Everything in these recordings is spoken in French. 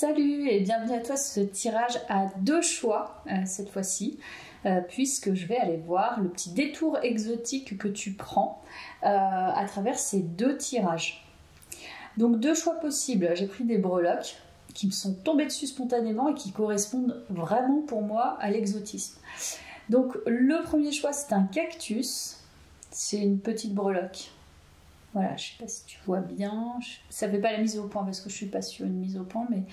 Salut et bienvenue à toi sur ce tirage à deux choix cette fois-ci, puisque je vais aller voir le petit détour exotique que tu prends à travers ces deux tirages. Donc deux choix possibles, j'ai pris des breloques qui me sont tombées dessus spontanément et qui correspondent vraiment pour moi à l'exotisme. Donc le premier choix c'est un cactus, c'est une petite breloque. Voilà, je sais pas si tu vois bien, ça fait pas la mise au point parce que je suis pas sur une mise au point, mais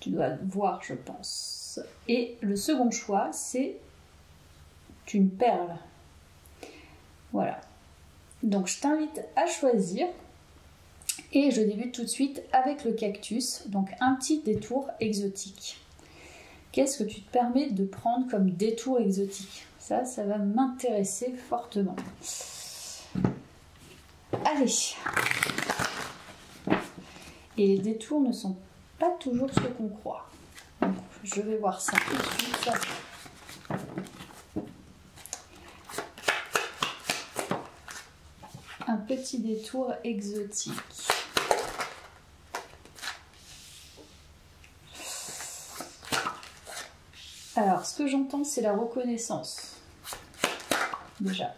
tu dois voir je pense. Et le second choix c'est une perle. Voilà, donc je t'invite à choisir et je débute tout de suite avec le cactus, donc un petit détour exotique. Qu'est-ce que tu te permets de prendre comme détour exotique? Ça va m'intéresser fortement. Allez. Et les détours ne sont pas toujours ce qu'on croit. Donc, je vais voir ça tout de suite. Un petit détour exotique. Alors, ce que j'entends, c'est la reconnaissance. Déjà.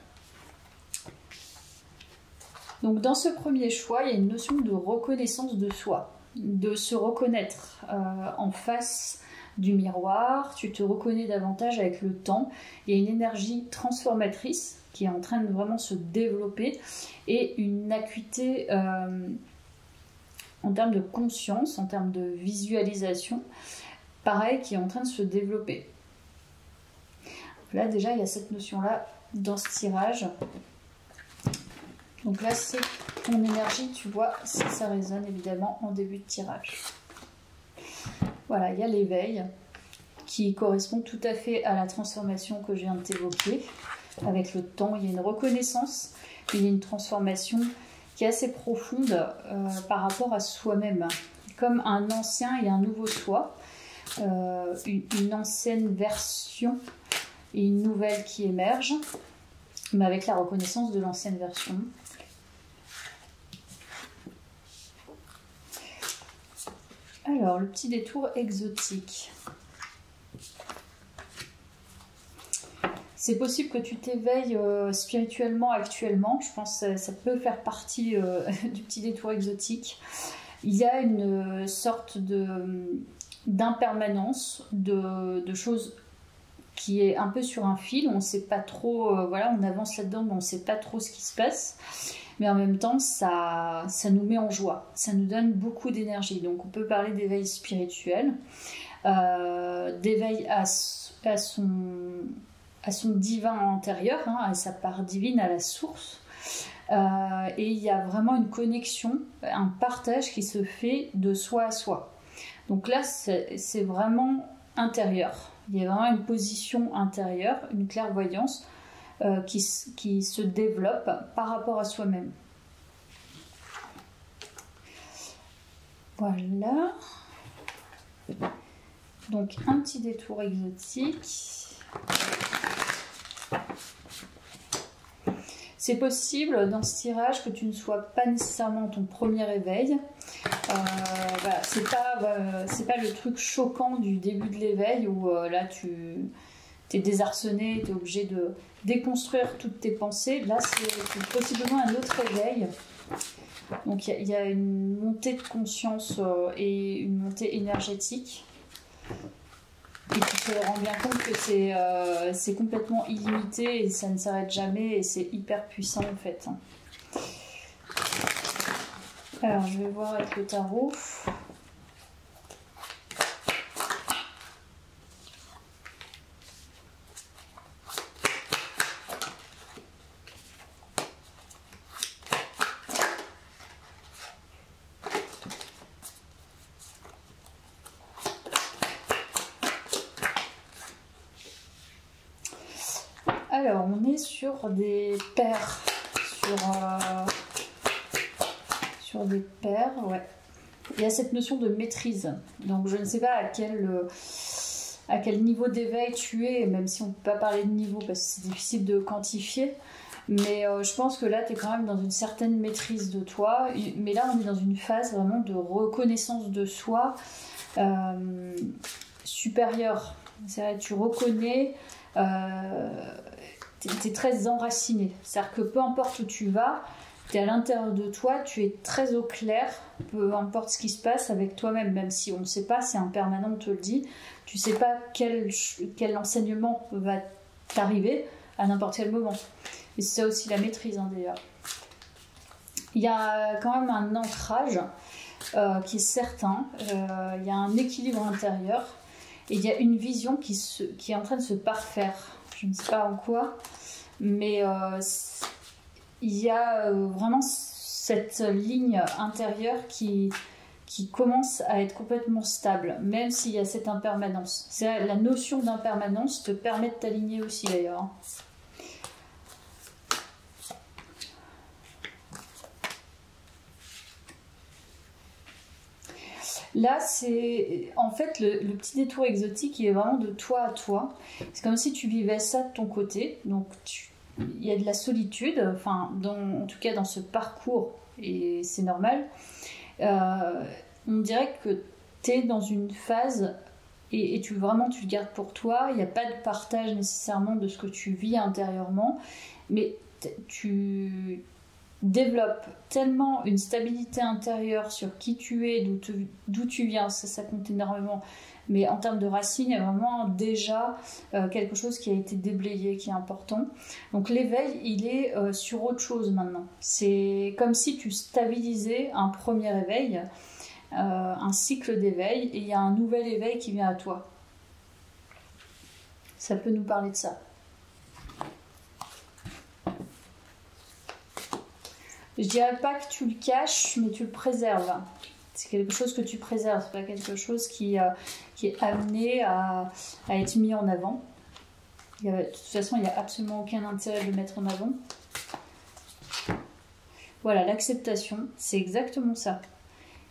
Donc dans ce premier choix, il y a une notion de reconnaissance de soi, de se reconnaître en face du miroir, tu te reconnais davantage avec le temps, il y a une énergie transformatrice qui est en train de vraiment se développer et une acuité en termes de conscience, en termes de visualisation, pareil, qui est en train de se développer. Là déjà, il y a cette notion-là dans ce tirage. Donc là, c'est ton énergie, tu vois, si ça résonne évidemment en début de tirage. Voilà, il y a l'éveil qui correspond tout à fait à la transformation que je viens de t'évoquer. Avec le temps, il y a une reconnaissance, il y a une transformation qui est assez profonde par rapport à soi-même. Comme un ancien et un nouveau soi, une ancienne version et une nouvelle qui émerge, mais avec la reconnaissance de l'ancienne version. Alors, le petit détour exotique. C'est possible que tu t'éveilles spirituellement actuellement. Je pense que ça peut faire partie du petit détour exotique. Il y a une sorte d'impermanence, de choses qui est un peu sur un fil. On ne sait pas trop, voilà, on avance là-dedans, mais on ne sait pas trop ce qui se passe. Mais en même temps, ça nous met en joie, ça nous donne beaucoup d'énergie. Donc on peut parler d'éveil spirituel, d'éveil à son divin intérieur, hein, à sa part divine, à la source. Et il y a vraiment une connexion, un partage qui se fait de soi à soi. Donc là, c'est vraiment intérieur. Il y a vraiment une position intérieure, une clairvoyance, qui se développe par rapport à soi-même. Voilà. Donc un petit détour exotique. C'est possible dans ce tirage que tu ne sois pas nécessairement ton premier éveil. Voilà, c'est pas le truc choquant du début de l'éveil où là tu es désarçonné, tu es obligé de déconstruire toutes tes pensées. Là, c'est possiblement un autre éveil. Donc, il y a une montée de conscience et une montée énergétique. Et tu te rends bien compte que c'est complètement illimité et ça ne s'arrête jamais et c'est hyper puissant en fait. Alors, je vais voir avec le tarot. Alors, on est sur des paires, sur des paires, ouais. Il y a cette notion de maîtrise. Donc, je ne sais pas à quel niveau d'éveil tu es, même si on ne peut pas parler de niveau parce que c'est difficile de quantifier. Mais je pense que là, tu es quand même dans une certaine maîtrise de toi. Mais là, on est dans une phase vraiment de reconnaissance de soi, supérieur. C'est vrai, tu reconnais, tu es très enraciné. C'est-à-dire que peu importe où tu vas, tu es à l'intérieur de toi, tu es très au clair, peu importe ce qui se passe avec toi-même, même si on ne sait pas, c'est impermanent, on te le dit. Tu ne sais pas quel enseignement va t'arriver à n'importe quel moment. Et c'est ça aussi la maîtrise, hein, d'ailleurs. Il y a quand même un ancrage qui est certain, il y a un équilibre intérieur, et il y a une vision qui est en train de se parfaire. Je ne sais pas en quoi, mais il y a vraiment cette ligne intérieure qui commence à être complètement stable, même s'il y a cette impermanence. La notion d'impermanence te permet de t'aligner aussi d'ailleurs. Là, c'est en fait le petit détour exotique, il est vraiment de toi à toi. C'est comme si tu vivais ça de ton côté. Donc, il y a de la solitude, enfin, en tout cas dans ce parcours, et c'est normal. On dirait que tu es dans une phase et vraiment tu le gardes pour toi. Il n'y a pas de partage nécessairement de ce que tu vis intérieurement, mais tu développes tellement une stabilité intérieure sur qui tu es, d'où tu viens, ça compte énormément. Mais en termes de racines, il y a vraiment déjà quelque chose qui a été déblayé, qui est important. Donc l'éveil, il est sur autre chose maintenant. C'est comme si tu stabilisais un premier éveil, un cycle d'éveil, et il y a un nouvel éveil qui vient à toi. Ça peut nous parler de ça. Je dirais pas que tu le caches, mais tu le préserves. C'est quelque chose que tu préserves, c'est pas quelque chose qui est amené à être mis en avant. De toute façon, il n'y a absolument aucun intérêt de le mettre en avant. Voilà, l'acceptation, c'est exactement ça.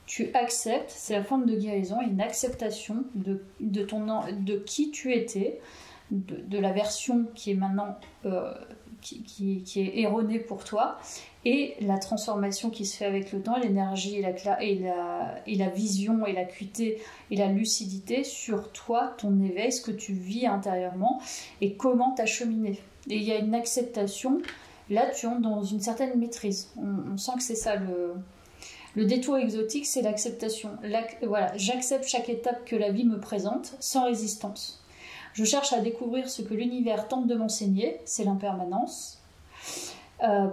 Tu acceptes, c'est la forme de guérison, une acceptation de qui tu étais, de la version qui est maintenant qui est erronée pour toi, et la transformation qui se fait avec le temps, l'énergie et la vision et l'acuité et la lucidité sur toi, ton éveil, ce que tu vis intérieurement et comment t'acheminer. Et il y a une acceptation, là tu entres dans une certaine maîtrise. On sent que c'est ça le détour exotique, c'est l'acceptation. Voilà, j'accepte chaque étape que la vie me présente sans résistance. Je cherche à découvrir ce que l'univers tente de m'enseigner, c'est l'impermanence,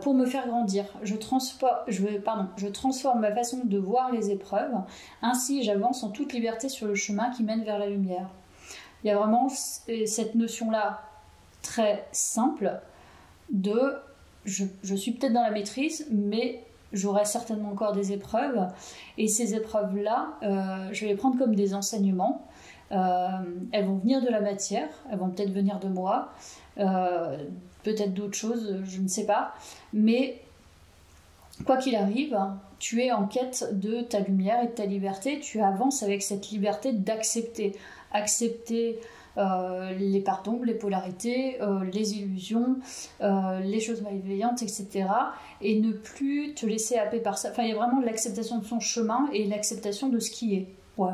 pour me faire grandir. Je transforme ma façon de voir les épreuves, ainsi j'avance en toute liberté sur le chemin qui mène vers la lumière. Il y a vraiment cette notion-là très simple de je suis peut-être dans la maîtrise, mais j'aurai certainement encore des épreuves, et ces épreuves-là, je vais les prendre comme des enseignements. Elles vont venir de la matière, elles vont peut-être venir de moi, peut-être d'autres choses, je ne sais pas, mais quoi qu'il arrive, tu es en quête de ta lumière et de ta liberté, tu avances avec cette liberté d'accepter, accepter les parts d'ombre, les polarités, les illusions, les choses malveillantes, etc. Et ne plus te laisser happer par ça. Enfin, il y a vraiment l'acceptation de son chemin et l'acceptation de ce qui est. Ouais,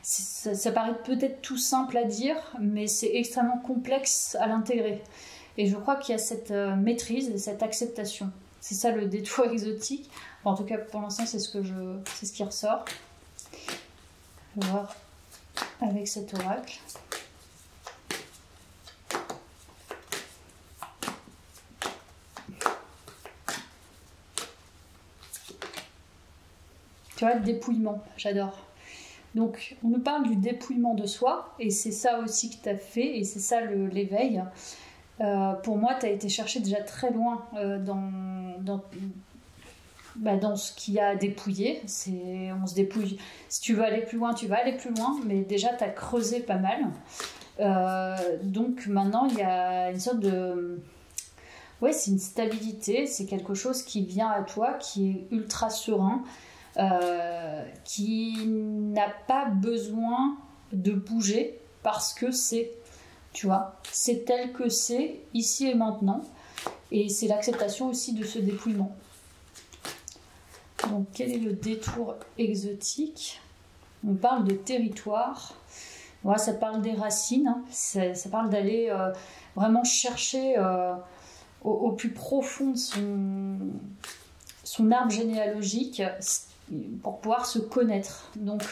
ça paraît peut-être tout simple à dire, mais c'est extrêmement complexe à l'intégrer. Et je crois qu'il y a cette maîtrise et cette acceptation. C'est ça le détour exotique. Enfin, en tout cas, pour l'instant, c'est ce qui ressort. Je vais voir avec cet oracle. Tu vois, le dépouillement, j'adore. Donc, on nous parle du dépouillement de soi, et c'est ça aussi que tu as fait, et c'est ça l'éveil. Pour moi, tu as été chercher déjà très loin dans ce qu'il y a à dépouiller. On se dépouille. Si tu veux aller plus loin, tu vas aller plus loin, mais déjà, tu as creusé pas mal. Donc, maintenant, il y a une sorte de... Ouais, c'est une stabilité, c'est quelque chose qui vient à toi, qui est ultra serein, qui n'a pas besoin de bouger parce que tu vois, c'est tel que c'est, ici et maintenant, et c'est l'acceptation aussi de ce dépouillement. Donc quel est le détour exotique? On parle de territoire. Voilà, ça parle des racines. Hein. Ça parle d'aller vraiment chercher au plus profond de son arbre généalogique pour pouvoir se connaître. Donc,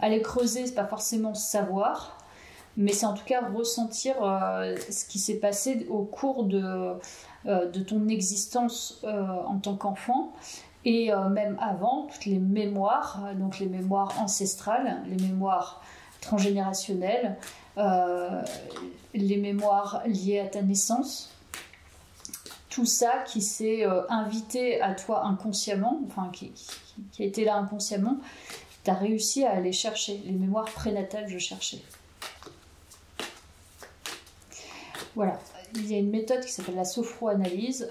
aller creuser, c'est pas forcément savoir, mais c'est en tout cas ressentir ce qui s'est passé au cours de ton existence en tant qu'enfant. Et même avant, toutes les mémoires, donc les mémoires ancestrales, les mémoires transgénérationnelles, les mémoires liées à ta naissance, tout ça qui s'est invité à toi inconsciemment, enfin qui a été là inconsciemment, tu as réussi à aller chercher. Les mémoires prénatales, je cherchais. Voilà. Il y a une méthode qui s'appelle la sophroanalyse.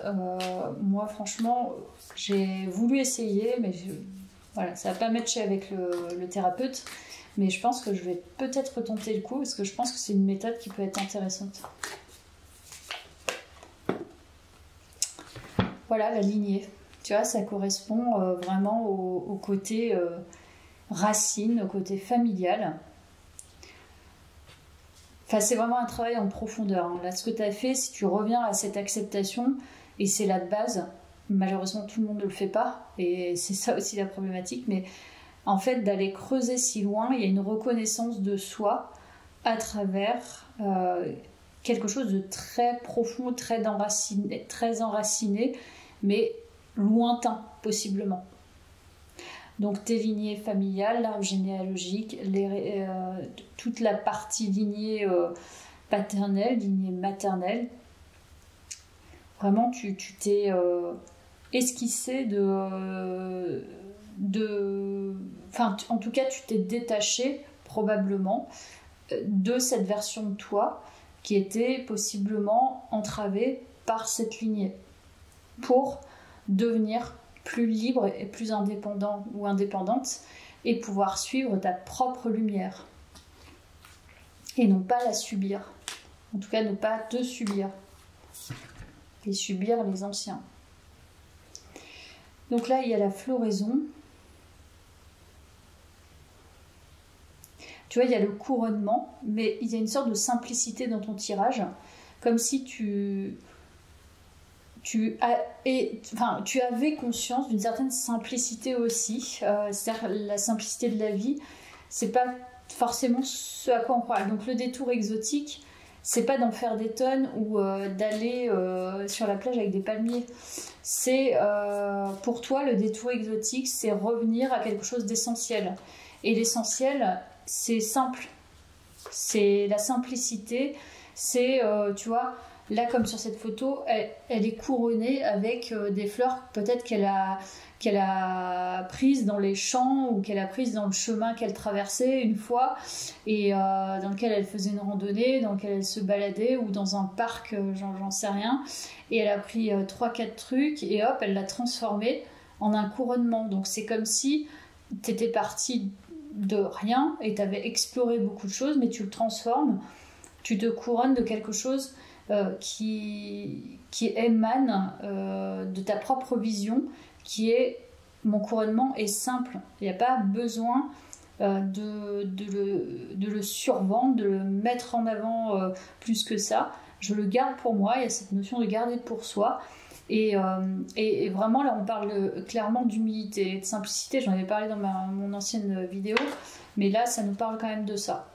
Moi, franchement, j'ai voulu essayer, mais voilà, ça va pas matcher avec le thérapeute. Mais je pense que je vais peut-être tenter le coup, parce que je pense que c'est une méthode qui peut être intéressante. Voilà, la lignée. Tu vois, ça correspond vraiment au côté racine, au côté familial. Enfin, c'est vraiment un travail en profondeur. Hein. Là, ce que tu as fait, si tu reviens à cette acceptation, et c'est la base, malheureusement, tout le monde ne le fait pas, et c'est ça aussi la problématique, mais en fait, d'aller creuser si loin, il y a une reconnaissance de soi à travers quelque chose de très profond, très enraciné, mais lointain, possiblement. Donc tes lignées familiales, l'arbre généalogique, toute la partie lignée paternelle, lignée maternelle. Vraiment, tu t'es esquissé enfin, en tout cas, tu t'es détaché probablement de cette version de toi qui était possiblement entravée par cette lignée pour devenir plus libre et plus indépendant ou indépendante et pouvoir suivre ta propre lumière et non pas la subir, en tout cas ne pas te subir et subir les anciens. Donc là il y a la floraison, tu vois, il y a le couronnement, mais il y a une sorte de simplicité dans ton tirage, comme si tu avais conscience d'une certaine simplicité aussi, c'est-à-dire la simplicité de la vie, c'est pas forcément ce à quoi on croit. Donc le détour exotique, c'est pas d'en faire des tonnes ou d'aller sur la plage avec des palmiers. C'est pour toi le détour exotique, c'est revenir à quelque chose d'essentiel. Et l'essentiel, c'est simple, c'est la simplicité, c'est tu vois. Là, comme sur cette photo, elle est couronnée avec des fleurs peut-être qu'elle a prises dans les champs ou qu'elle a prises dans le chemin qu'elle traversait une fois et dans lequel elle faisait une randonnée, dans lequel elle se baladait ou dans un parc, j'en sais rien. Et elle a pris 3-4 trucs et hop, elle l'a transformé en un couronnement. Donc c'est comme si tu étais partie de rien et tu avais exploré beaucoup de choses, mais tu le transformes, tu te couronnes de quelque chose qui émane de ta propre vision, qui est mon couronnement est simple. Il n'y a pas besoin de le survendre, de le mettre en avant plus que ça. Je le garde pour moi, il y a cette notion de garder pour soi. Et vraiment, là, on parle clairement d'humilité et de simplicité. J'en avais parlé dans mon ancienne vidéo, mais là, ça nous parle quand même de ça.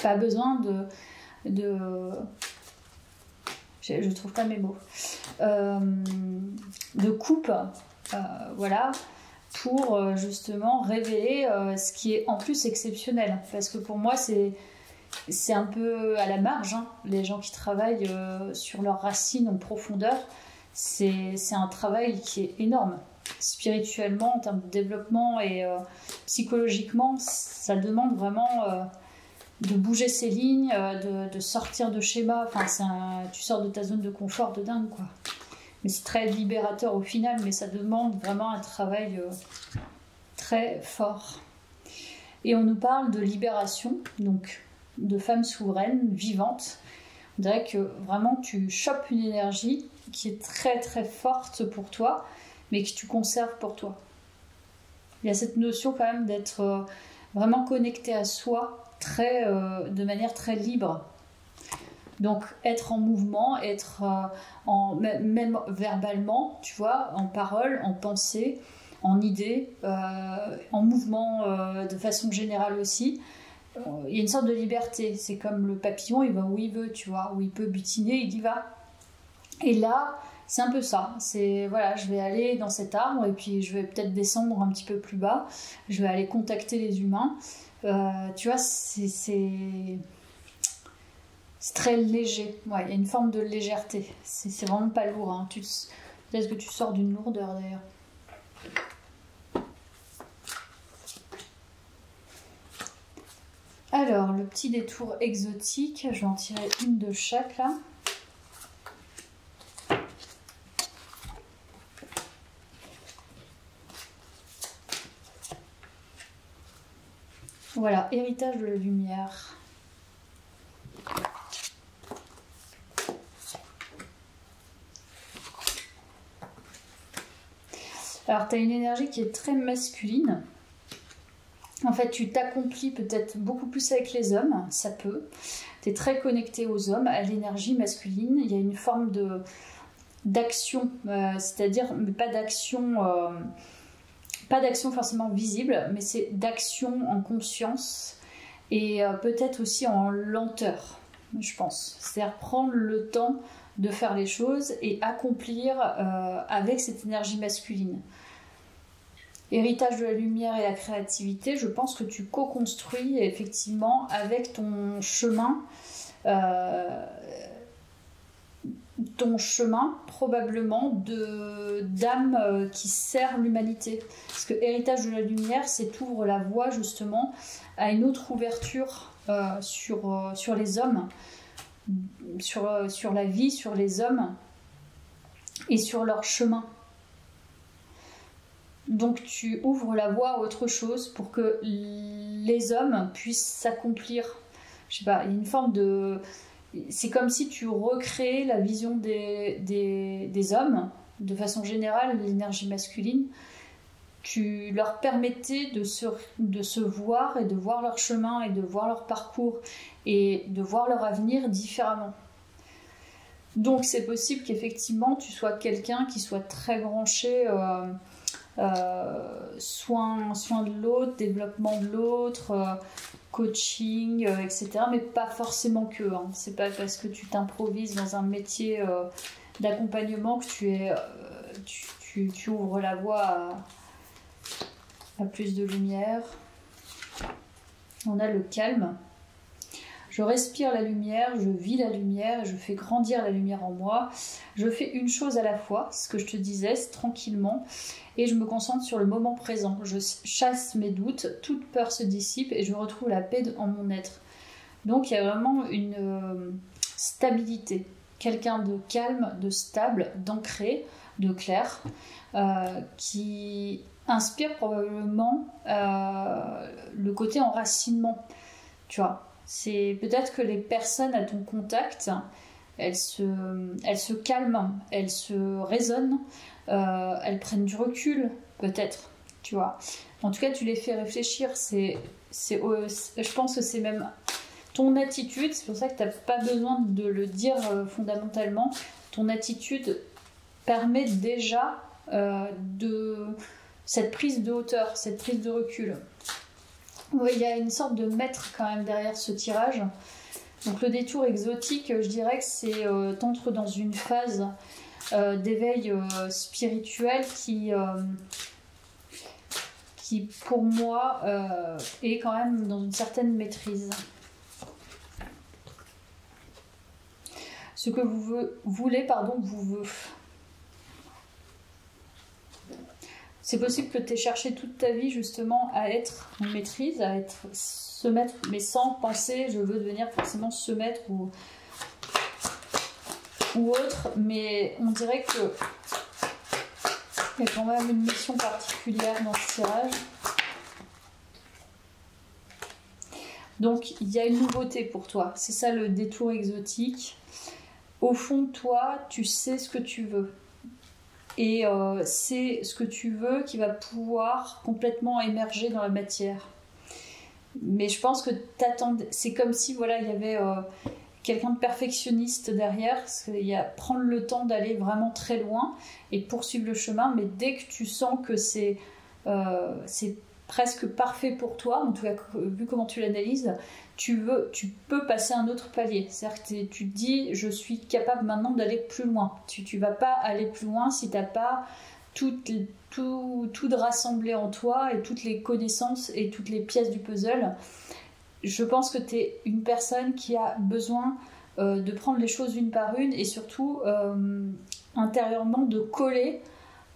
Pas besoin je trouve pas mes mots, de coupe, voilà, pour justement révéler ce qui est en plus exceptionnel, parce que pour moi c'est un peu à la marge, hein. Les gens qui travaillent sur leurs racines en profondeur, c'est un travail qui est énorme, spirituellement, en termes de développement et psychologiquement, ça demande vraiment de bouger ses lignes, de sortir de schéma. Enfin, tu sors de ta zone de confort de dingue, quoi. Mais c'est très libérateur au final, mais ça demande vraiment un travail très fort. Et on nous parle de libération, donc de femme souveraine, vivante. On dirait que vraiment tu chopes une énergie qui est très très forte pour toi, mais que tu conserves pour toi. Il y a cette notion quand même d'être vraiment connecté à soi, de manière très libre. Donc être en mouvement, être même verbalement, tu vois, en parole, en pensée, en idée, en mouvement de façon générale aussi. Il y a une sorte de liberté. C'est comme le papillon, il va où il veut, tu vois, où il peut butiner, il y va. Et là, c'est un peu ça. C'est voilà, je vais aller dans cet arbre et puis je vais peut-être descendre un petit peu plus bas. Je vais aller contacter les humains. Tu vois, c'est très léger. Ouais, il y a une forme de légèreté. C'est vraiment pas lourd. Hein. Peut-être que tu sors d'une lourdeur d'ailleurs. Alors, le petit détour exotique, je vais en tirer une de chaque là. Voilà, héritage de la lumière. Alors, tu as une énergie qui est très masculine. En fait, tu t'accomplis peut-être beaucoup plus avec les hommes, ça peut. Tu es très connecté aux hommes, à l'énergie masculine. Il y a une forme d'action, c'est-à-dire mais pas d'action forcément visible, mais c'est d'action en conscience et peut-être aussi en lenteur, je pense. C'est-à-dire prendre le temps de faire les choses et accomplir avec cette énergie masculine. Héritage de la lumière et la créativité, je pense que tu co-construis effectivement avec ton chemin probablement d'âme qui sert l'humanité. Parce que héritage de la lumière, c'est t'ouvre la voie justement à une autre ouverture sur les hommes, sur la vie, sur les hommes et sur leur chemin. Donc tu ouvres la voie à autre chose pour que les hommes puissent s'accomplir. Je sais pas, il y a une forme de... C'est comme si tu recréais la vision des hommes, de façon générale, l'énergie masculine. Tu leur permettais de se voir et de voir leur chemin et de voir leur parcours et de voir leur avenir différemment. Donc c'est possible qu'effectivement tu sois quelqu'un qui soit très branché soin de l'autre, développement de l'autre, coaching, etc. Mais pas forcément que. Hein. C'est pas parce que tu t'improvises dans un métier d'accompagnement que tu ouvres la voie à plus de lumière. On a le calme. Je respire la lumière, je vis la lumière, je fais grandir la lumière en moi. Je fais une chose à la fois, ce que je te disais, c'est tranquillement, et je me concentre sur le moment présent. Je chasse mes doutes, toute peur se dissipe et je retrouve la paix en mon être. Donc il y a vraiment une stabilité, quelqu'un de calme, de stable, d'ancré, de clair, qui inspire probablement le côté enracinement, tu vois. C'est peut-être que les personnes à ton contact, elles se calment, elles se raisonnent, elles prennent du recul, peut-être, tu vois. En tout cas, tu les fais réfléchir. Je pense que c'est même ton attitude, c'est pour ça que tu n'as pas besoin de le dire fondamentalement. Ton attitude permet déjà de cette prise de hauteur, cette prise de recul. Oui, il y a une sorte de maître quand même derrière ce tirage. Donc le détour exotique, je dirais que c'est t'entres dans une phase d'éveil spirituel qui pour moi est quand même dans une certaine maîtrise. Ce que vous voulez, C'est possible que tu aies cherché toute ta vie justement à être en maîtrise, à être ce maître, mais sans penser je veux devenir forcément ce maître ou autre, mais on dirait que il y a quand même une mission particulière dans ce tirage. Donc il y a une nouveauté pour toi, c'est ça le détour exotique. Au fond de toi, tu sais ce que tu veux. et c'est ce que tu veux qui va pouvoir complètement émerger dans la matière. Mais je pense que c'est comme si voilà, il y avait quelqu'un de perfectionniste derrière, il y a prendre le temps d'aller vraiment très loin et poursuivre le chemin, mais dès que tu sens que c'est presque parfait pour toi, en tout cas vu comment tu l'analyses, tu peux passer à un autre palier. C'est-à-dire que tu te dis, je suis capable maintenant d'aller plus loin. Tu vas pas aller plus loin si tu n'as pas tout de rassemblé en toi et toutes les connaissances et toutes les pièces du puzzle. Je pense que tu es une personne qui a besoin de prendre les choses une par une et surtout intérieurement de coller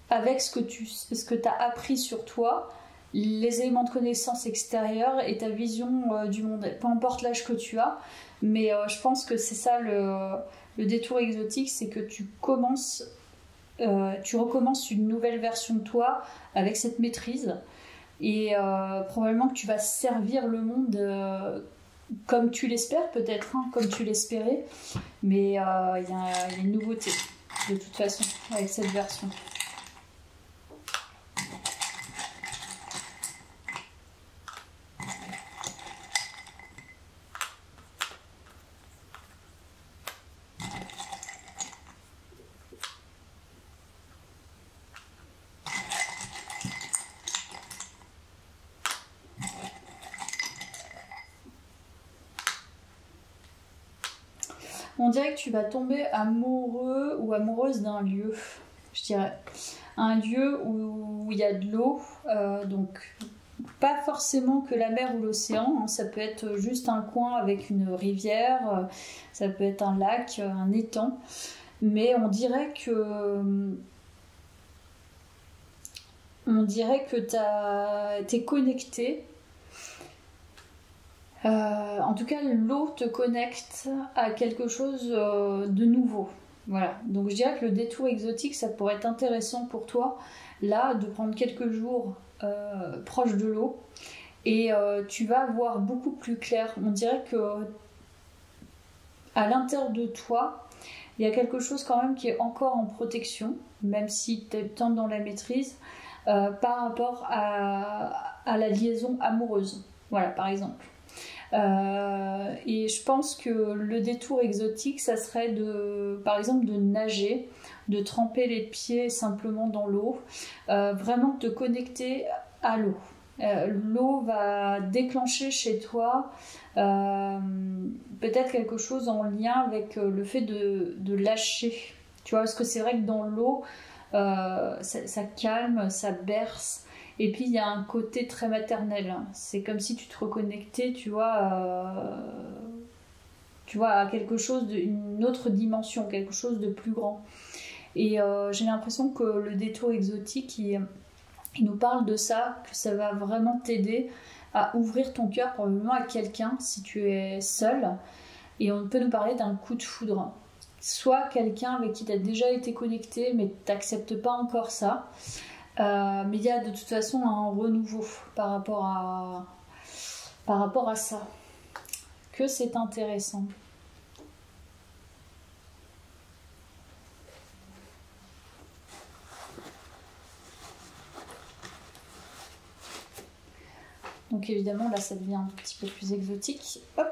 avec ce que tu as appris sur toi, les éléments de connaissance extérieure et ta vision du monde. Peu importe l'âge que tu as, mais je pense que c'est ça le détour exotique, c'est que tu recommences une nouvelle version de toi avec cette maîtrise. Et probablement que tu vas servir le monde comme tu l'espères peut-être, hein, comme tu l'espérais, mais il y a une nouveauté de toute façon avec cette version. On dirait que tu vas tomber amoureux ou amoureuse d'un lieu, je dirais. Un lieu où il y a de l'eau, donc pas forcément que la mer ou l'océan, hein, ça peut être juste un coin avec une rivière, ça peut être un lac, un étang, mais on dirait que t'es connecté. En tout cas, l'eau te connecte à quelque chose de nouveau. Voilà. Donc je dirais que le détour exotique, ça pourrait être intéressant pour toi, là, de prendre quelques jours proche de l'eau et tu vas voir beaucoup plus clair. On dirait que à l'intérieur de toi, il y a quelque chose quand même qui est encore en protection, même si tu es tant dans la maîtrise, par rapport à la liaison amoureuse. Voilà, par exemple. Et je pense que le détour exotique, ça serait par exemple de nager, de tremper les pieds simplement dans l'eau, vraiment te connecter à l'eau. L'eau va déclencher chez toi peut-être quelque chose en lien avec le fait de lâcher. Tu vois, parce que c'est vrai que dans l'eau, ça calme, ça berce. Et puis il y a un côté très maternel. C'est comme si tu te reconnectais, tu vois, à quelque chose d'une autre dimension, quelque chose de plus grand. Et j'ai l'impression que le détour exotique, il nous parle de ça, que ça va vraiment t'aider à ouvrir ton cœur probablement à quelqu'un si tu es seul. Et on peut nous parler d'un coup de foudre. Soit quelqu'un avec qui tu as déjà été connecté, mais tu n'acceptes pas encore ça. Mais il y a de toute façon un renouveau par rapport à ça, que c'est intéressant. Donc évidemment là ça devient un petit peu plus exotique. Hop.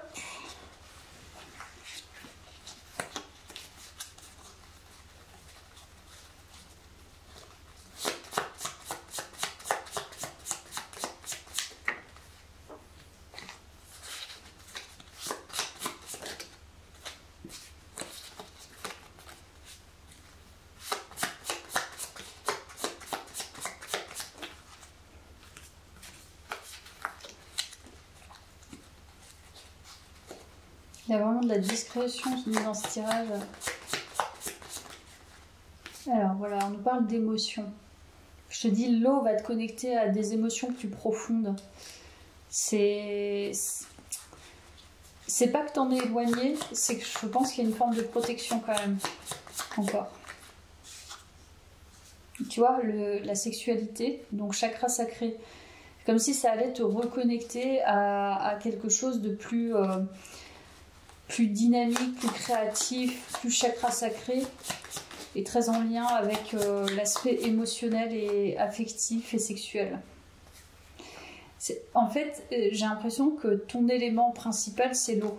Il y a vraiment de la discrétion dans ce tirage. Alors voilà, on nous parle d'émotions. Je te dis, l'eau va te connecter à des émotions plus profondes. C'est pas que t'en es éloigné, c'est que je pense qu'il y a une forme de protection quand même. Encore. Tu vois, la sexualité, donc chakra sacré. Comme si ça allait te reconnecter à quelque chose de plus dynamique, plus créatif, plus chakra sacré. est très en lien avec l'aspect émotionnel et affectif et sexuel. En fait, j'ai l'impression que ton élément principal, c'est l'eau.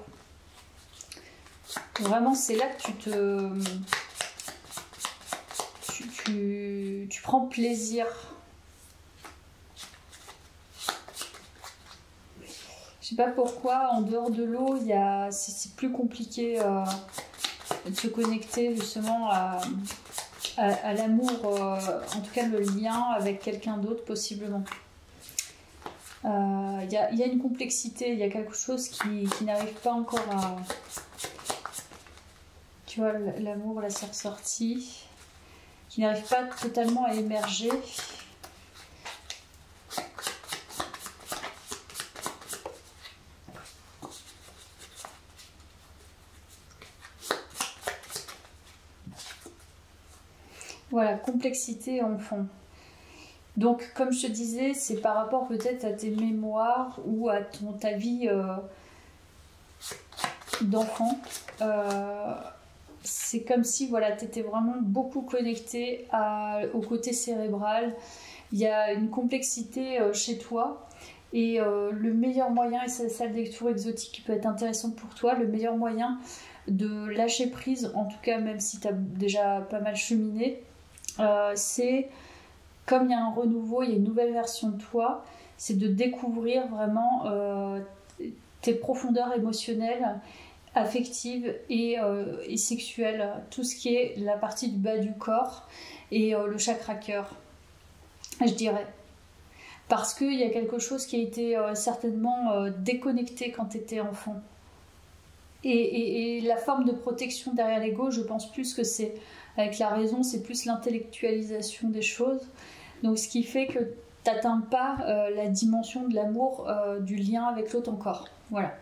Vraiment, c'est là que tu prends plaisir. Je sais pas pourquoi, en dehors de l'eau, c'est plus compliqué de se connecter justement à l'amour, en tout cas le lien avec quelqu'un d'autre possiblement. Il y a une complexité, il y a quelque chose qui n'arrive pas encore à... Tu vois, l'amour, là c'est ressorti, qui n'arrive pas totalement à émerger. Voilà, complexité en fond. Donc, comme je te disais, c'est par rapport peut-être à tes mémoires ou à ta vie d'enfant. C'est comme si voilà, tu étais vraiment beaucoup connecté au côté cérébral. Il y a une complexité chez toi. Et le meilleur moyen, et c'est ça le détour exotique qui peut être intéressant pour toi, le meilleur moyen de lâcher prise, en tout cas même si tu as déjà pas mal cheminé, c'est comme il y a un renouveau, il y a une nouvelle version de toi, c'est de découvrir vraiment tes profondeurs émotionnelles, affectives et sexuelles, tout ce qui est la partie du bas du corps et le chakra cœur, je dirais. Parce qu'il y a quelque chose qui a été certainement déconnecté quand tu étais enfant. Et la forme de protection derrière l'ego, je pense plus que c'est avec la raison, c'est plus l'intellectualisation des choses. Donc ce qui fait que tu n'atteins pas la dimension de l'amour, du lien avec l'autre encore. Voilà.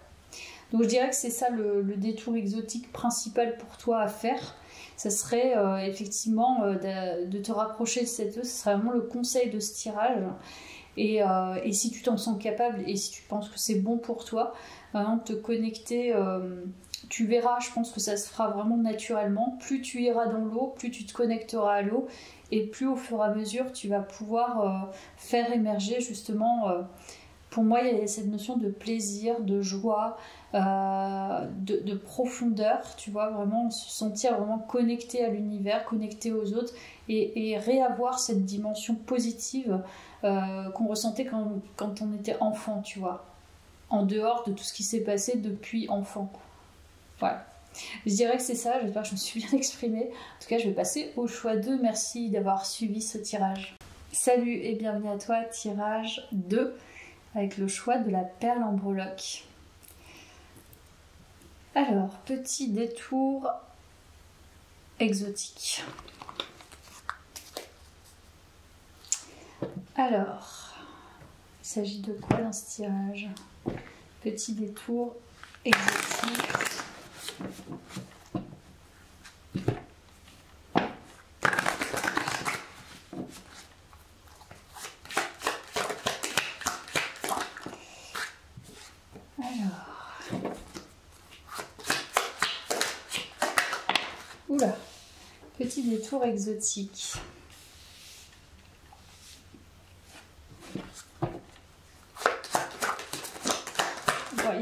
Donc je dirais que c'est ça le détour exotique principal pour toi à faire. Ça serait effectivement de te rapprocher de cette eau. Ce serait vraiment le conseil de ce tirage. Et si tu t'en sens capable et si tu penses que c'est bon pour toi, vraiment te connecter, tu verras, je pense que ça se fera vraiment naturellement. Plus tu iras dans l'eau, plus tu te connecteras à l'eau et plus au fur et à mesure tu vas pouvoir faire émerger justement, pour moi il y a cette notion de plaisir, de joie, de profondeur, tu vois, vraiment se sentir vraiment connecté à l'univers, connecté aux autres et réavoir cette dimension positive qu'on ressentait quand on était enfant, tu vois, en dehors de tout ce qui s'est passé depuis enfant. Voilà. Je dirais que c'est ça, j'espère que je me suis bien exprimée. En tout cas, je vais passer au choix 2. Merci d'avoir suivi ce tirage. Salut et bienvenue à toi, tirage 2, avec le choix de la perle en breloque. Alors, petit détour exotique. Alors, il s'agit de quoi dans ce tirage? Petit détour exotique. Oula, petit détour exotique.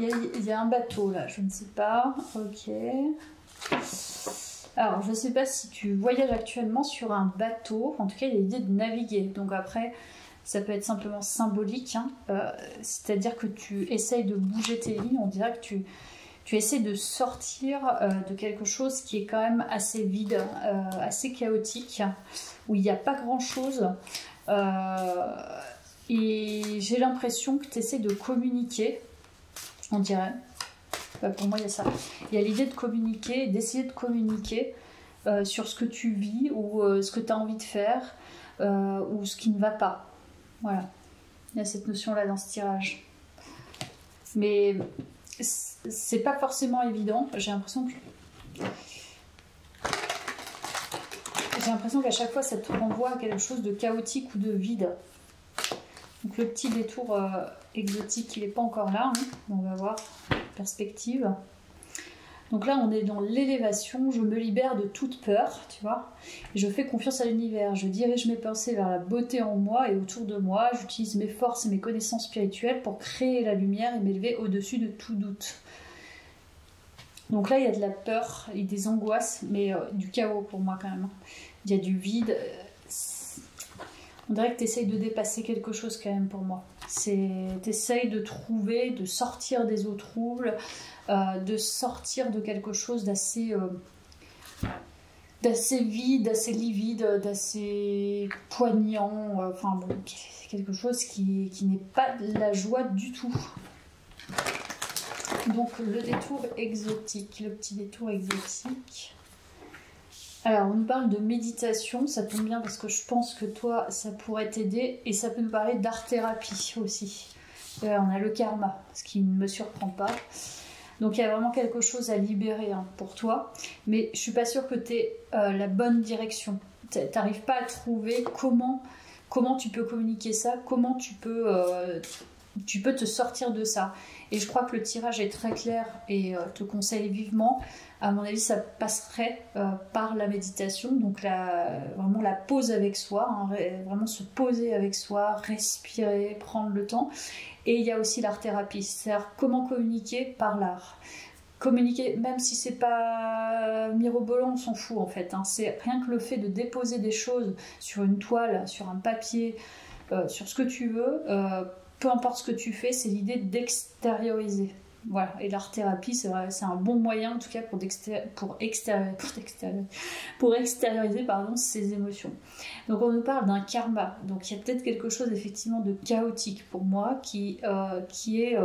Il y a un bateau là, je ne sais pas. Ok. Alors, je ne sais pas si tu voyages actuellement sur un bateau. En tout cas, il y a l'idée de naviguer. Donc après, ça peut être simplement symbolique. Hein. C'est-à-dire que tu essayes de bouger tes lignes. On dirait que tu essaies de sortir de quelque chose qui est quand même assez vide, assez chaotique, où il n'y a pas grand-chose. Et j'ai l'impression que tu essaies de communiquer. On dirait. Pour moi, il y a ça. Il y a l'idée de communiquer, d'essayer de communiquer sur ce que tu vis ou ce que tu as envie de faire ou ce qui ne va pas. Voilà. Il y a cette notion-là dans ce tirage. Mais c'est pas forcément évident. J'ai l'impression qu'à chaque fois, ça te renvoie à quelque chose de chaotique ou de vide. Donc le petit détour exotique, il n'est pas encore là. Hein. On va voir. Perspective. Donc là, on est dans l'élévation, je me libère de toute peur, tu vois, et je fais confiance à l'univers, je dirige mes pensées vers la beauté en moi et autour de moi, j'utilise mes forces et mes connaissances spirituelles pour créer la lumière et m'élever au-dessus de tout doute. Donc là, il y a de la peur et des angoisses, mais du chaos pour moi quand même. Il y a du vide. On dirait que tu essayes de dépasser quelque chose quand même pour moi. Tu essayes de trouver, de sortir des eaux troubles, de sortir de quelque chose d'assez vide, d'assez livide, d'assez poignant. Enfin bon, c'est quelque chose qui n'est pas de la joie du tout. Donc le détour exotique, le petit détour exotique. Alors on nous parle de méditation, ça tombe bien parce que je pense que toi ça pourrait t'aider et ça peut nous parler d'art-thérapie aussi. On a le karma, ce qui ne me surprend pas. Donc il y a vraiment quelque chose à libérer pour toi, mais je suis pas sûre que tu aies la bonne direction. T'arrives pas à trouver comment tu peux communiquer ça, comment tu peux te sortir de ça. Et je crois que le tirage est très clair et te conseille vivement. À mon avis, ça passerait par la méditation, donc vraiment la pause avec soi, vraiment se poser avec soi, respirer, prendre le temps. Et il y a aussi l'art-thérapie, c'est-à-dire comment communiquer par l'art. Communiquer, même si c'est pas mirobolant, on s'en fout en fait. C'est rien que le fait de déposer des choses sur une toile, sur un papier, sur ce que tu veux. Peu importe ce que tu fais, c'est l'idée d'extérioriser. Voilà, et l'art-thérapie, c'est un bon moyen en tout cas pour extérioriser ses émotions. Donc on nous parle d'un karma, donc il y a peut-être quelque chose effectivement de chaotique pour moi qui est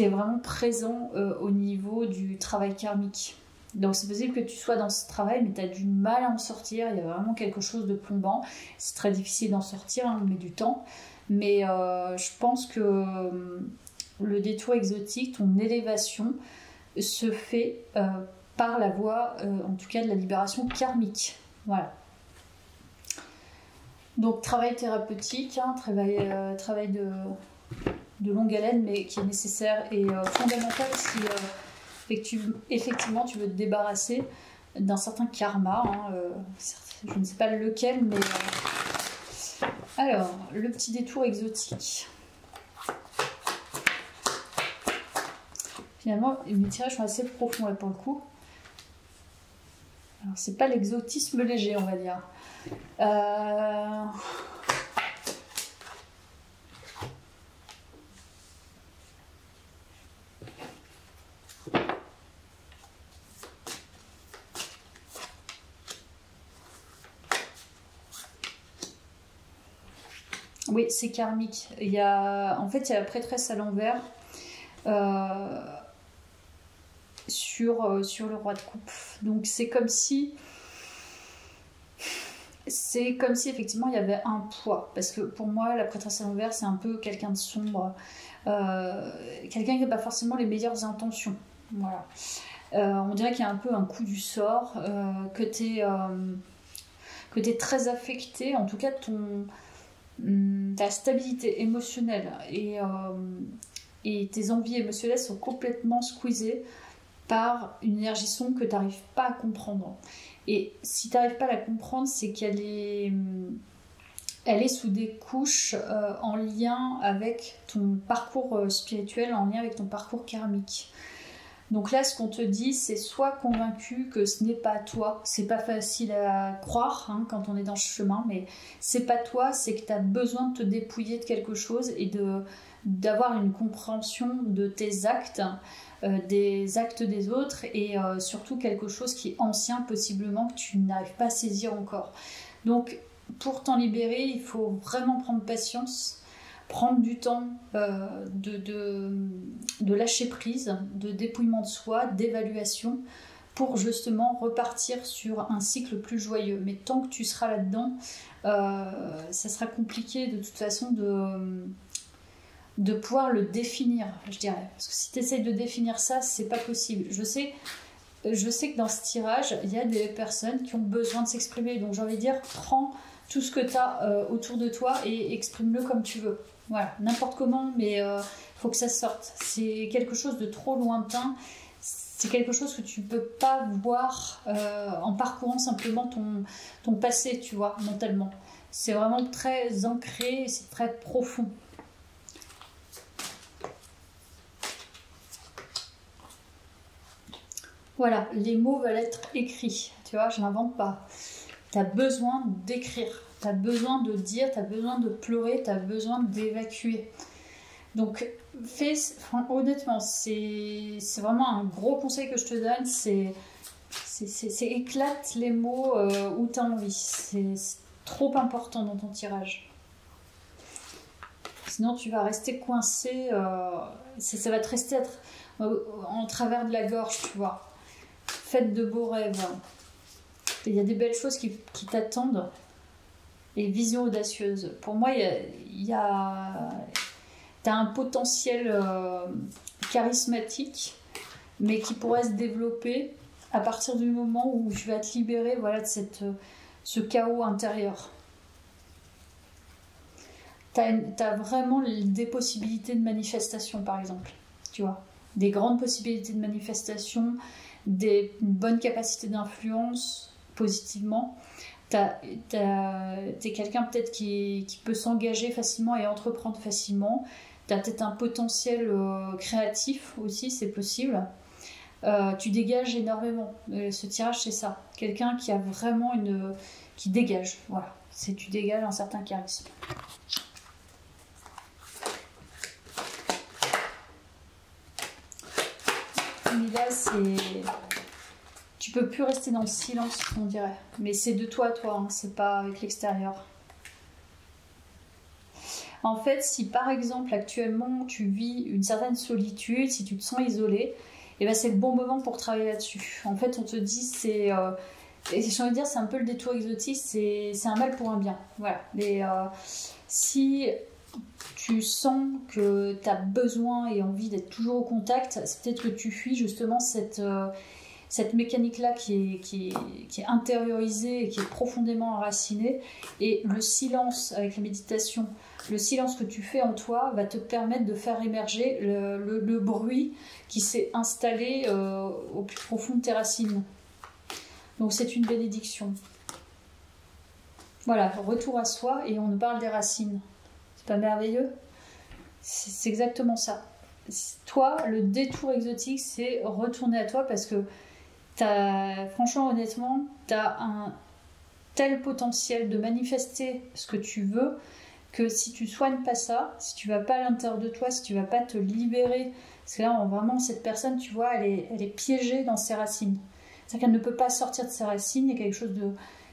vraiment présent au niveau du travail karmique. Donc c'est possible que tu sois dans ce travail mais tu as du mal à en sortir, il y a vraiment quelque chose de plombant, c'est très difficile d'en sortir, on met du temps. Mais je pense que le détour exotique, ton élévation, se fait par la voie, en tout cas, de la libération karmique. Voilà. Donc, travail thérapeutique, travail de longue haleine, mais qui est nécessaire et fondamental si effectivement tu veux te débarrasser d'un certain karma. Je ne sais pas lequel, mais... Alors, le petit détour exotique. Finalement, mes tirages sont assez profonds là pour le coup. Alors, c'est pas l'exotisme léger, on va dire. Oui, c'est karmique. En fait, il y a la prêtresse à l'envers sur le roi de coupe. Donc c'est comme si effectivement il y avait un poids. Parce que pour moi, la prêtresse à l'envers, c'est un peu quelqu'un de sombre, quelqu'un qui n'a pas forcément les meilleures intentions. Voilà. On dirait qu'il y a un peu un coup du sort, que tu es très affecté, en tout cas ta stabilité émotionnelle et tes envies émotionnelles sont complètement squeezées par une énergie sombre que tu n'arrives pas à comprendre. Et si tu n'arrives pas à la comprendre, c'est qu'elle est sous des couches en lien avec ton parcours spirituel, en lien avec ton parcours karmique. Donc là, ce qu'on te dit, c'est sois convaincu que ce n'est pas toi. C'est pas facile à croire quand on est dans ce chemin, mais c'est pas toi, c'est que tu as besoin de te dépouiller de quelque chose et d'avoir une compréhension de tes actes, des actes des autres et surtout quelque chose qui est ancien possiblement que tu n'arrives pas à saisir encore. Donc pour t'en libérer, il faut vraiment prendre patience, prendre du temps de lâcher prise, de dépouillement de soi, d'évaluation pour justement repartir sur un cycle plus joyeux. Mais tant que tu seras là-dedans, ça sera compliqué de toute façon de pouvoir le définir, je dirais. Parce que si tu essayes de définir ça, c'est pas possible. Je sais que dans ce tirage, il y a des personnes qui ont besoin de s'exprimer. Donc j'ai envie de dire, prends tout ce que tu as autour de toi et exprime-le comme tu veux. Voilà, n'importe comment, mais faut que ça sorte. C'est quelque chose de trop lointain. c'est quelque chose que tu peux pas voir en parcourant simplement ton passé, tu vois, mentalement. C'est vraiment très ancré, c'est très profond. Voilà, les mots veulent être écrits, tu vois, je n'invente pas. Tu as besoin d'écrire, tu as besoin de dire, tu as besoin de pleurer, tu as besoin d'évacuer. Donc, honnêtement, c'est vraiment un gros conseil que je te donne, c'est éclate les mots où tu as envie. C'est trop important dans ton tirage. Sinon, tu vas rester coincé, ça va te rester en travers de la gorge, tu vois. Faites de beaux rêves. Il y a des belles choses qui t'attendent. Et vision audacieuse. Pour moi, t'as un potentiel charismatique, mais qui pourrait se développer à partir du moment où tu vas te libérer, voilà, de ce chaos intérieur. T'as vraiment des possibilités de manifestation, par exemple, tu vois, des grandes possibilités de manifestation, une bonne capacité d'influence positivement. T'es quelqu'un peut-être qui peut s'engager facilement et entreprendre facilement. T'as peut-être un potentiel créatif aussi, c'est possible. Tu dégages énormément. Ce tirage, c'est ça. Quelqu'un qui a vraiment qui dégage. Voilà. Tu dégages un certain charisme. Mais là, tu peux plus rester dans le silence, on dirait. Mais c'est de toi à toi, hein, c'est pas avec l'extérieur. En fait, si par exemple actuellement tu vis une certaine solitude, si tu te sens isolé, eh ben c'est le bon moment pour travailler là-dessus. En fait, on te dit et j'ai envie de dire, c'est un peu le détour exotique, c'est un mal pour un bien. Voilà. Si tu sens que tu as besoin et envie d'être toujours au contact, c'est peut-être que tu fuis justement cette mécanique-là qui est intériorisée et qui est profondément enracinée. Et le silence avec la méditation, le silence que tu fais en toi va te permettre de faire émerger le bruit qui s'est installé au plus profond de tes racines. Donc c'est une bénédiction. Voilà, retour à soi et on nous parle des racines. C'est pas merveilleux? C'est exactement ça. Toi, le détour exotique, c'est retourner à toi parce que franchement, honnêtement, tu as un tel potentiel de manifester ce que tu veux que si tu soignes pas ça, si tu vas pas à l'intérieur de toi, si tu vas pas te libérer, parce que là, vraiment, cette personne, tu vois, elle est piégée dans ses racines. C'est-à-dire qu'elle ne peut pas sortir de ses racines, il y a quelque chose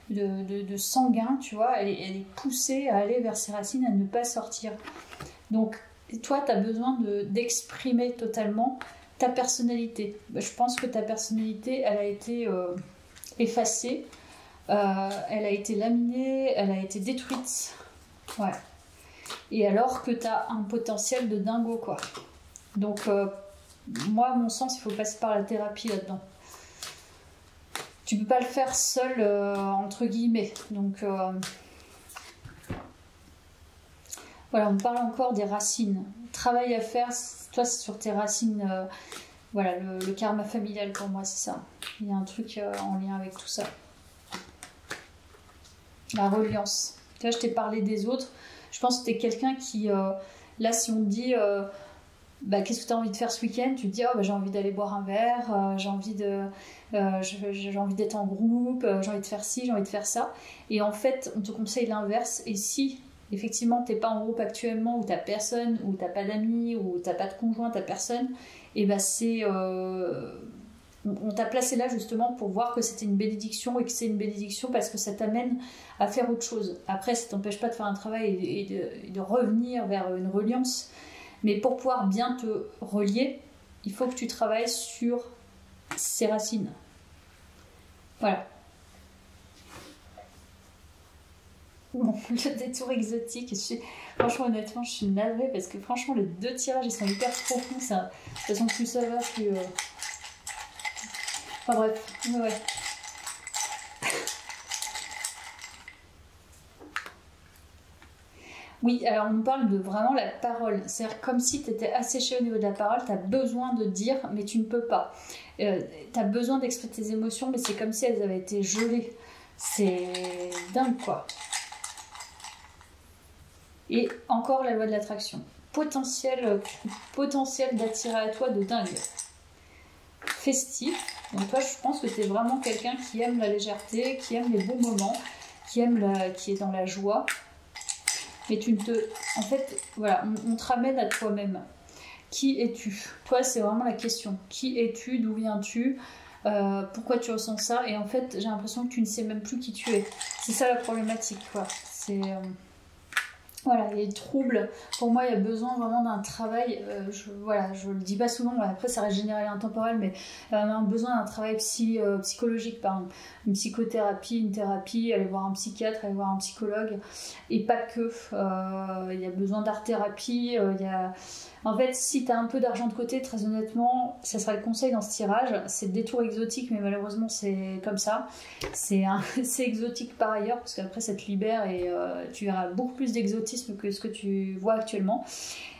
de sanguin, tu vois, elle est poussée à aller vers ses racines, à ne pas sortir. Donc, toi, tu as besoin d'exprimer totalement ta personnalité. Je pense que ta personnalité, elle a été effacée, elle a été laminée, elle a été détruite. Ouais. Et alors que tu as un potentiel de dingo, quoi. Donc, moi, à mon sens, il faut passer par la thérapie là-dedans. Tu peux pas le faire seul, entre guillemets. Donc, voilà, on parle encore des racines. Travail à faire, toi, c'est sur tes racines. Voilà, le karma familial pour moi, c'est ça. Il y a un truc en lien avec tout ça. La reliance. Tu vois, je t'ai parlé des autres. Je pense que tu es quelqu'un qui, là, si on te dit, qu'est-ce que tu as envie de faire ce week-end, tu te dis, j'ai envie d'aller boire un verre, j'ai envie d'être en groupe, j'ai envie de faire ci, j'ai envie de faire ça. Et en fait, on te conseille l'inverse. Et si, effectivement, tu n'es pas en groupe actuellement, ou tu n'as personne, ou tu n'as pas d'amis, ou tu n'as pas de conjoint, tu n'as personne, et on t'a placé là justement pour voir que c'était une bénédiction et que c'est une bénédiction parce que ça t'amène à faire autre chose. Après, ça t'empêche pas de faire un travail et de revenir vers une reliance. Mais pour pouvoir bien te relier, il faut que tu travailles sur ces racines. Voilà. Bon, le détour exotique, franchement, honnêtement, je suis navrée parce que franchement, les deux tirages, ils sont hyper profonds. De toute façon, plus ça va, plus... Enfin bref, ouais. Oui, alors on parle de vraiment la parole. C'est-à-dire comme si tu étais asséché au niveau de la parole, tu as besoin de dire, mais tu ne peux pas. Tu as besoin d'exprimer tes émotions, mais c'est comme si elles avaient été gelées. C'est dingue, quoi. Et encore la loi de l'attraction. Potentiel d'attirer à toi de dingue. Festif. Donc toi, je pense que tu es vraiment quelqu'un qui aime la légèreté, qui aime les bons moments, qui est dans la joie. Mais en fait, voilà, on te ramène à toi-même. Qui es-tu? Toi, c'est vraiment la question. Qui es-tu? D'où viens-tu? Pourquoi tu ressens ça? Et en fait, j'ai l'impression que tu ne sais même plus qui tu es. C'est ça la problématique, quoi. Voilà, les troubles, pour moi, il y a besoin vraiment d'un travail, je le dis pas souvent, après ça reste général et intemporel, mais on a besoin d'un travail psychologique, par exemple, une psychothérapie, une thérapie, aller voir un psychiatre, aller voir un psychologue, et pas que, il y a besoin d'art-thérapie, En fait, si tu as un peu d'argent de côté, très honnêtement, ça sera le conseil dans ce tirage, c'est le détour exotique, mais malheureusement c'est comme ça, c'est exotique par ailleurs, parce qu'après ça te libère et tu verras beaucoup plus d'exotisme que ce que tu vois actuellement,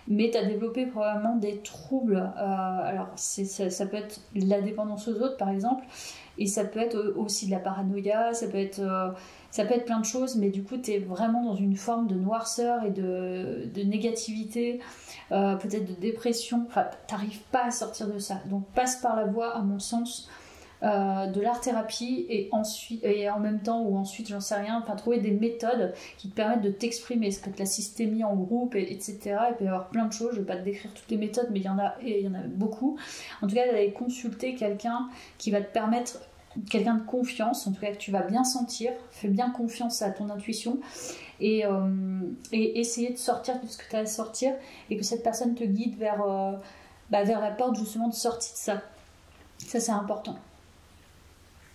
mais tu as développé probablement des troubles, alors ça peut être la dépendance aux autres par exemple, et ça peut être aussi de la paranoïa, ça peut être plein de choses, mais du coup tu es vraiment dans une forme de noirceur et de négativité, peut-être de dépression, enfin t'arrives pas à sortir de ça, donc passe par la voie, à mon sens, de l'art-thérapie et en même temps ou ensuite j'en sais rien, enfin trouver des méthodes qui te permettent de t'exprimer, ça peut être la systémie en groupe, etc. Il peut y avoir plein de choses, je vais pas te décrire toutes les méthodes, mais il y en a beaucoup. En tout cas, d'aller consulter quelqu'un qui va te permettre, quelqu'un de confiance, en tout cas que tu vas bien sentir, fais bien confiance à ton intuition et essayer de sortir de ce que tu as à sortir et que cette personne te guide vers la porte justement de sortie de ça. Ça c'est important.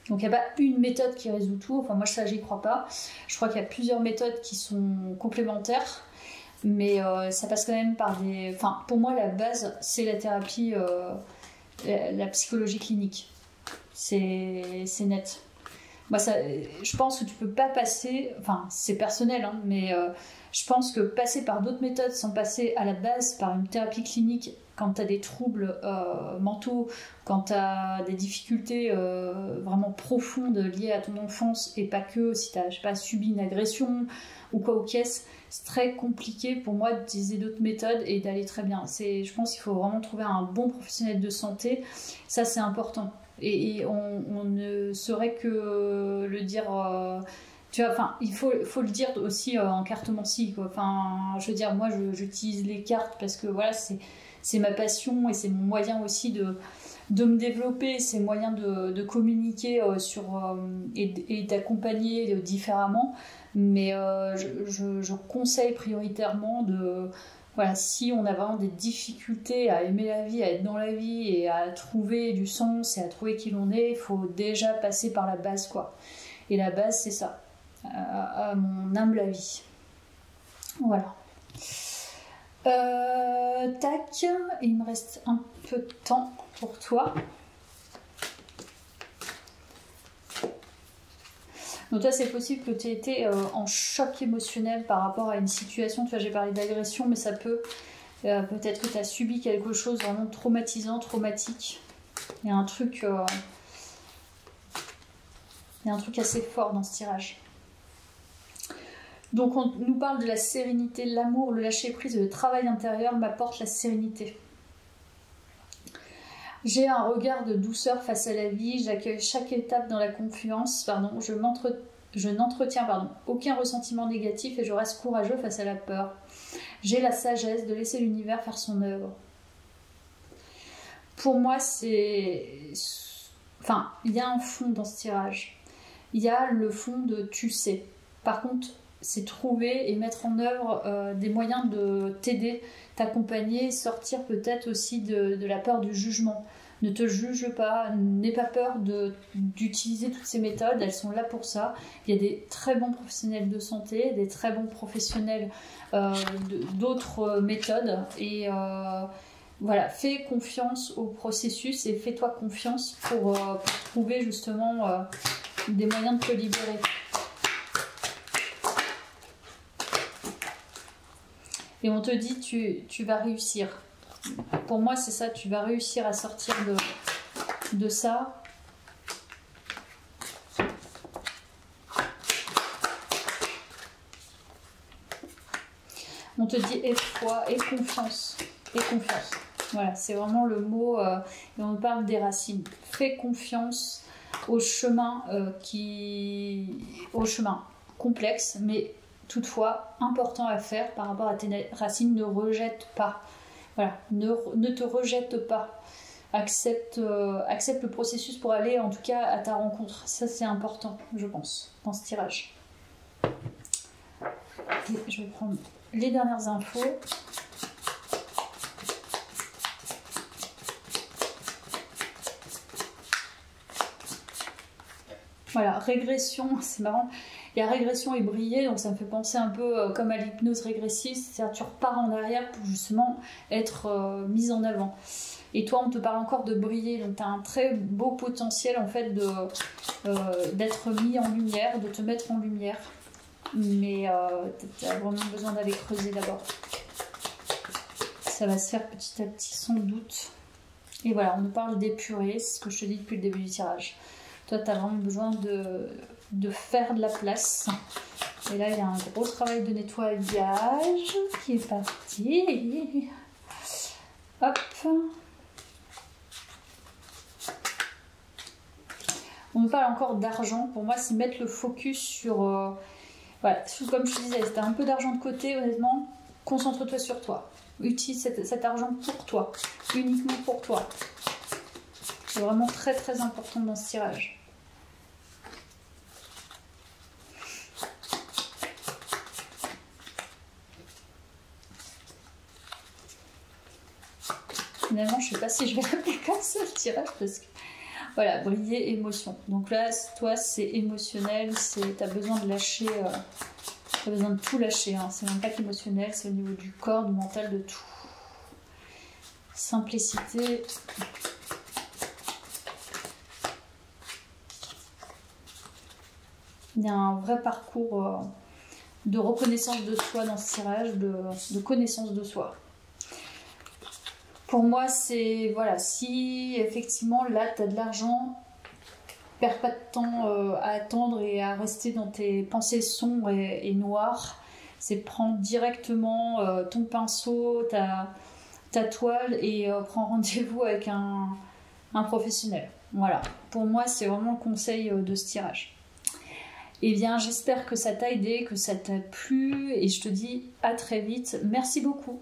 Donc il n'y a pas une méthode qui résout tout, enfin moi ça j'y crois pas. Je crois qu'il y a plusieurs méthodes qui sont complémentaires, mais ça passe quand même par des... Enfin pour moi la base c'est la thérapie, la psychologie clinique. C'est net. Moi, je pense que tu peux pas passer, enfin c'est personnel, hein, mais je pense que passer par d'autres méthodes sans passer à la base par une thérapie clinique quand tu as des troubles mentaux, quand tu as des difficultés vraiment profondes liées à ton enfance et pas que, si tu as subi une agression ou quoi aux caisses, c'est très compliqué pour moi d'utiliser d'autres méthodes et d'aller très bien. Je pense qu'il faut vraiment trouver un bon professionnel de santé, ça c'est important. Et on ne saurait que le dire, tu vois, enfin il faut le dire aussi en cartomancie, quoi. Enfin je veux dire, moi j'utilise les cartes parce que voilà, c'est ma passion et c'est mon moyen aussi de me développer, c'est moyen de communiquer et d'accompagner différemment, mais je conseille prioritairement voilà, si on a vraiment des difficultés à aimer la vie, à être dans la vie et à trouver du sens et à trouver qui l'on est, il faut déjà passer par la base, quoi. Et la base, c'est ça, à mon humble avis. Voilà. Tac, il me reste un peu de temps pour toi. Donc toi, c'est possible que tu aies été en choc émotionnel par rapport à une situation. Tu vois, j'ai parlé d'agression, mais ça peut... peut-être que tu as subi quelque chose vraiment traumatisant, traumatique. Il y a un truc assez fort dans ce tirage. Donc on nous parle de la sérénité, l'amour, le lâcher-prise et le travail intérieur m'apporte la sérénité. J'ai un regard de douceur face à la vie, j'accueille chaque étape dans la confiance, je n'entretiens aucun ressentiment négatif et je reste courageux face à la peur. J'ai la sagesse de laisser l'univers faire son œuvre. Pour moi, il y a un fond dans ce tirage. Il y a le fond de tu sais. Par contre, c'est trouver et mettre en œuvre des moyens de t'aider, t'accompagner, sortir peut-être aussi de la peur du jugement. Ne te juge pas, n'aie pas peur d'utiliser toutes ces méthodes, elles sont là pour ça. Il y a des très bons professionnels de santé, des très bons professionnels d'autres méthodes et voilà, fais confiance au processus et fais-toi confiance pour trouver justement des moyens de te libérer. Et on te dit tu vas réussir. Pour moi c'est ça, tu vas réussir à sortir de ça. On te dit aie foi et confiance. Et confiance. Voilà, c'est vraiment le mot, et on parle des racines. Fais confiance au chemin au chemin complexe, mais toutefois important à faire par rapport à tes racines. Ne rejette pas. Voilà, ne te rejette pas. Accepte le processus pour aller en tout cas à ta rencontre. Ça c'est important, je pense, dans ce tirage. Et je vais prendre les dernières infos. Voilà, régression, c'est marrant. Il y a régression et briller, donc ça me fait penser un peu comme à l'hypnose régressive, c'est-à-dire tu repars en arrière pour justement être mise en avant. Et toi, on te parle encore de briller, donc tu as un très beau potentiel en fait d'être mis en lumière, de te mettre en lumière. Mais tu as vraiment besoin d'aller creuser d'abord. Ça va se faire petit à petit, sans doute. Et voilà, on nous parle d'épurer, c'est ce que je te dis depuis le début du tirage. Toi, tu as vraiment besoin de faire de la place. Et là, il y a un gros travail de nettoyage qui est parti. Hop. On nous parle encore d'argent. Pour moi, c'est mettre le focus sur... voilà, comme je te disais, si tu as un peu d'argent de côté, honnêtement, concentre-toi sur toi. Utilise cet argent pour toi, uniquement pour toi. C'est vraiment très très important dans ce tirage. Finalement, je ne sais pas si je vais l'appeler comme ça le tirage parce que voilà, briller, émotion. Donc là, toi, c'est émotionnel, tu as besoin de lâcher, tu as besoin de tout lâcher. Hein. C'est même pas qu'émotionnel, c'est au niveau du corps, du mental, de tout. Simplicité. Il y a un vrai parcours de reconnaissance de soi dans ce tirage, de connaissance de soi. Pour moi, c'est, voilà, si effectivement là tu as de l'argent, perds pas de temps à attendre et à rester dans tes pensées sombres et noires. C'est prendre directement ton pinceau, ta toile et prends rendez-vous avec un professionnel. Voilà, pour moi, c'est vraiment le conseil de ce tirage. Eh bien, j'espère que ça t'a aidé, que ça t'a plu et je te dis à très vite. Merci beaucoup.